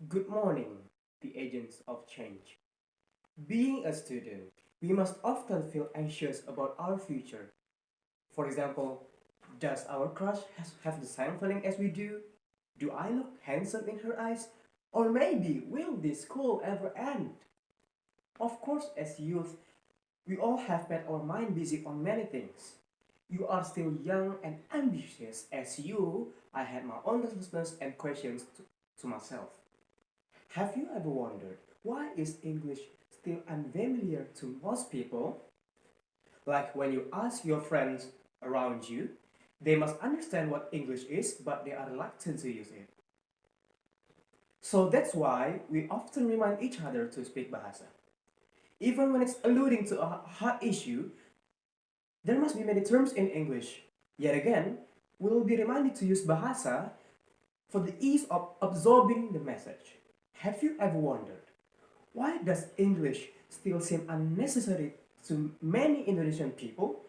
Good morning, the agents of change. Being a student, we must often feel anxious about our future. For example, does our crush have the same feeling as we do? Do I look handsome in her eyes? Or maybe, will this school ever end? Of course, as youth, we all have had our mind busy on many things. You are still young and ambitious as you. I had my own restlessness and questions to myself. Have you ever wondered why is English still unfamiliar to most people? Like when you ask your friends around you, they must understand what English is, but they are reluctant to use it. So that's why we often remind each other to speak Bahasa. Even when it's alluding to a hot issue, there must be many terms in English. Yet again, we will be reminded to use Bahasa for the ease of absorbing the message. Have you ever wondered why does English still seem unnecessary to many Indonesian people?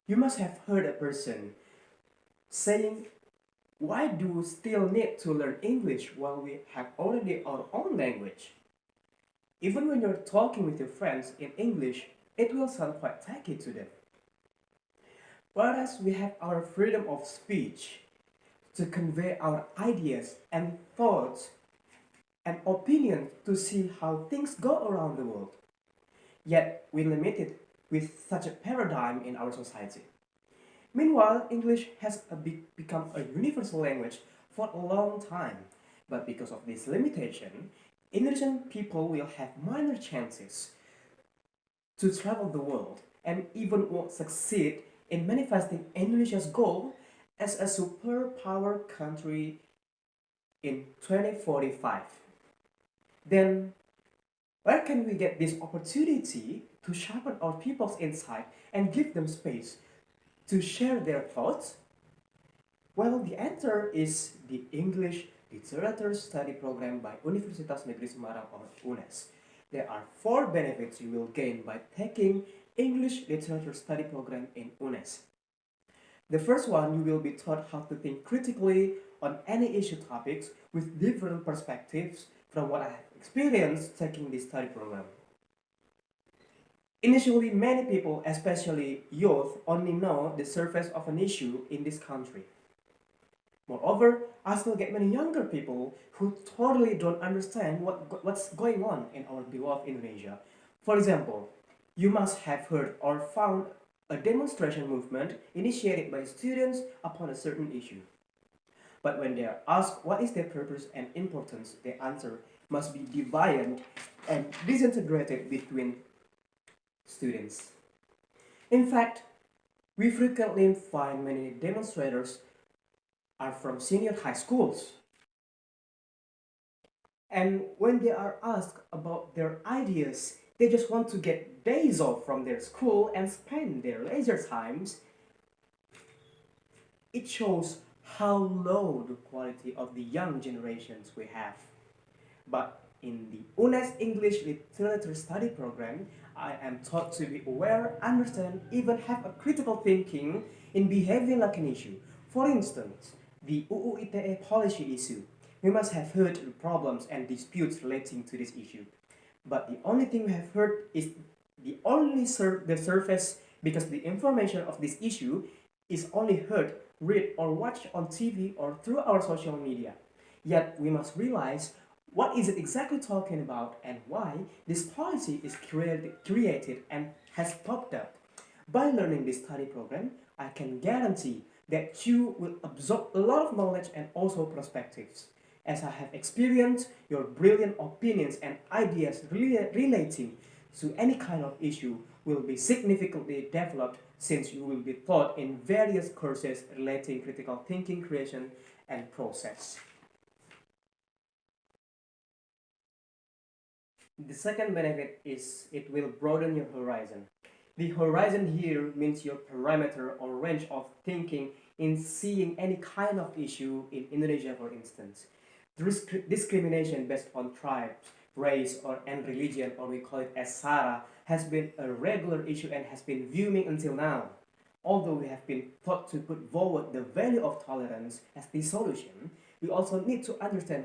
You must have heard a person saying, why do we still need to learn English while we have already our own language? Even when you're talking with your friends in English, it will sound quite tacky to them. Whereas we have our freedom of speech to convey our ideas and thoughts and opinions to see how things go around the world. Yet we limit it with such a paradigm in our society. Meanwhile, English has become a universal language for a long time. But because of this limitation, Indonesian people will have minor chances to travel the world and even won't succeed in manifesting Indonesia's goal as a superpower country in 2045. Then where can we get this opportunity to sharpen our people's insight and give them space to share their thoughts? Well, the answer is the English Literature Study Program by Universitas Negeri Semarang or UNES. There are four benefits you will gain by taking English Literature Study Program in UNES. The first one, you will be taught how to think critically on any issue topics with different perspectives from what I have experienced taking this study program. Initially, many people, especially youth, only know the surface of an issue in this country. Moreover, I still get many younger people who totally don't understand what's going on in our beloved Indonesia. For example, you must have heard or found a demonstration movement initiated by students upon a certain issue. But when they are asked what is their purpose and importance, their answer must be divided and disintegrated between students. In fact, we frequently find many demonstrators are from senior high schools. And when they are asked about their ideas, they just want to get days off from their school and spend their leisure times. It shows how low the quality of the young generations we have. But in the UNES English Literature Study Program, I am taught to be aware, understand, even have a critical thinking in behaving like an issue. For instance, the UU ITE policy issue. We must have heard the problems and disputes relating to this issue. But the only thing we have heard is the surface because the information of this issue is only heard, read, or watched on TV or through our social media. Yet we must realize what is it exactly talking about and why this policy is created and has popped up. By learning this study program, I can guarantee that you will absorb a lot of knowledge and also perspectives. As I have experienced, your brilliant opinions and ideas relating to any kind of issue will be significantly developed since you will be taught in various courses relating critical thinking, creation, and process. The second benefit is it will broaden your horizon. The horizon here means your parameter or range of thinking in seeing any kind of issue in Indonesia, for instance. Discrimination based on tribe, race, and religion, or we call it as SARA, has been a regular issue and has been booming until now. Although we have been taught to put forward the value of tolerance as the solution, we also need to understand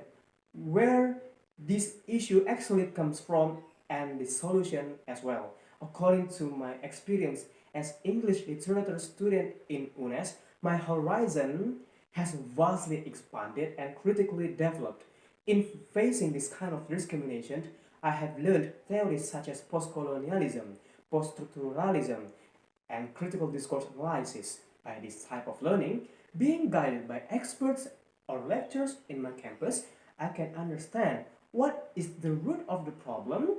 where this issue actually comes from and the solution as well. According to my experience as English literature student in UNES, my horizon has vastly expanded and critically developed. In facing this kind of discrimination, I have learned theories such as post-colonialism, post-structuralism, and critical discourse analysis. By this type of learning, being guided by experts or lecturers in my campus, I can understand what is the root of the problem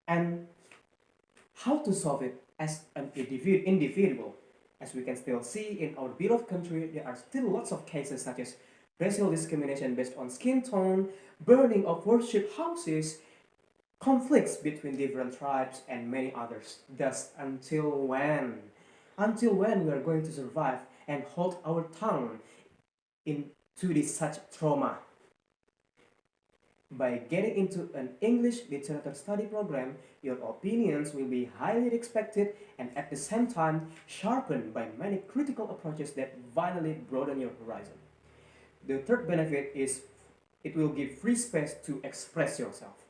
and how to solve it as an individual. As we can still see in our beloved country, there are still lots of cases such as racial discrimination based on skin tone, burning of worship houses, conflicts between different tribes, and many others. Thus, until when? Until when we are going to survive and hold our tongue into this such trauma? By getting into an English literature study program, your opinions will be highly respected and at the same time sharpened by many critical approaches that vitally broaden your horizon. The third benefit is it will give free space to express yourself.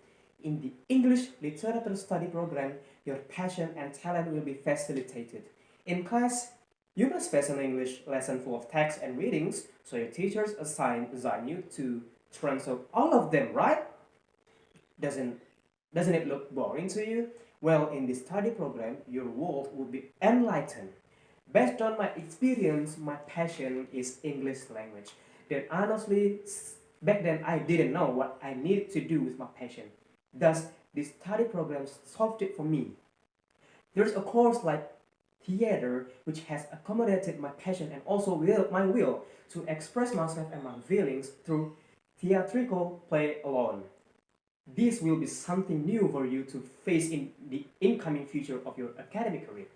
In the English literature study program, your passion and talent will be facilitated. In class, you must face an English lesson full of text and readings, so your teachers assign you to translate all of them, right? Doesn't it look boring to you? Well, in this study program, your world will be enlightened. Based on my experience, my passion is English language. Then honestly, back then I didn't know what I needed to do with my passion. Thus, this study program solved it for me. There's a course like theater which has accommodated my passion and also my will to express myself and my feelings through theatrical play alone. This will be something new for you to face in the incoming future of your academic career.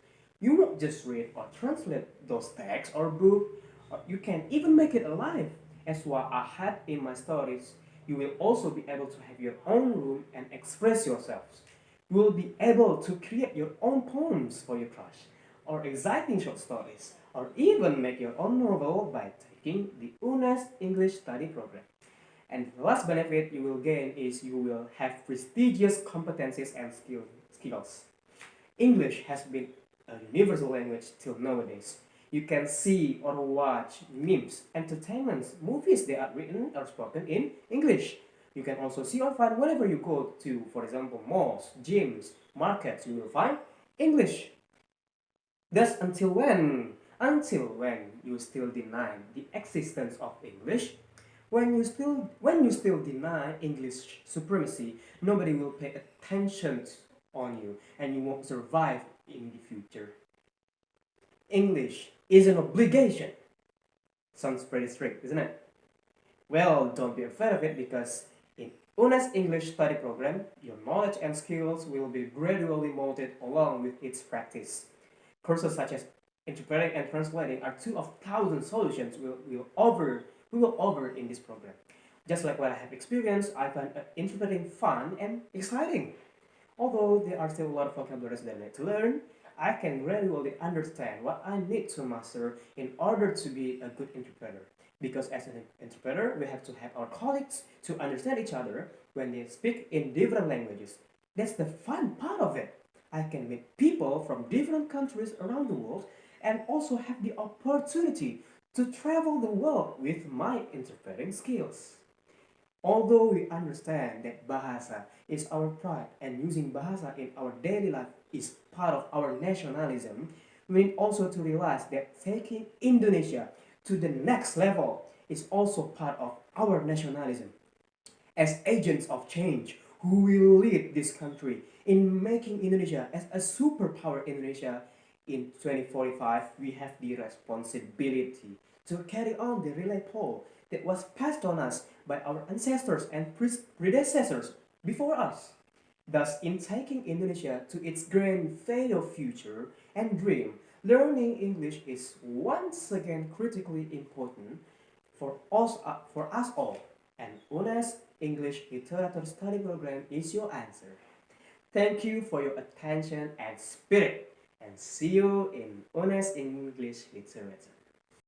You won't just read or translate those texts or books, or you can even make it alive. As what I had in my stories, you will also be able to have your own room and express yourselves. You will be able to create your own poems for your crush, or exciting short stories, or even make your own novel by taking the UNES English Study Program. And the last benefit you will gain is you will have prestigious competencies and skills. English has been a universal language till nowadays. You can see or watch memes, entertainments, movies that are written or spoken in English. You can also see or find whenever you go to, for example, malls, gyms, markets, you will find English. Thus, until when? Until when you still deny the existence of English? When you still deny English supremacy, nobody will pay attention on you and you won't survive in the future. English is an obligation. Sounds pretty strict, isn't it? Well, don't be afraid of it because in UNES English study program, your knowledge and skills will be gradually molded along with its practice. Courses such as interpreting and translating are two of thousand solutions we will offer in this program. Just like what I have experienced, I find interpreting fun and exciting. Although there are still a lot of vocabularies that I need to learn, I can gradually understand what I need to master in order to be a good interpreter. Because as an interpreter, we have to have our colleagues to understand each other when they speak in different languages. That's the fun part of it. I can meet people from different countries around the world and also have the opportunity to travel the world with my interpreting skills. Although we understand that Bahasa is our pride and using Bahasa in our daily life is part of our nationalism, we need also to realize that taking Indonesia to the next level is also part of our nationalism. As agents of change who will lead this country in making Indonesia as a superpower Indonesia in 2045, we have the responsibility to carry on the relay pole that was passed on us by our ancestors and predecessors before us. Thus, in taking Indonesia to its grand fatal future and dream, learning English is once again critically important for us all. And UNES English Literature Study Program is your answer. Thank you for your attention and spirit, and see you in UNES English Literature.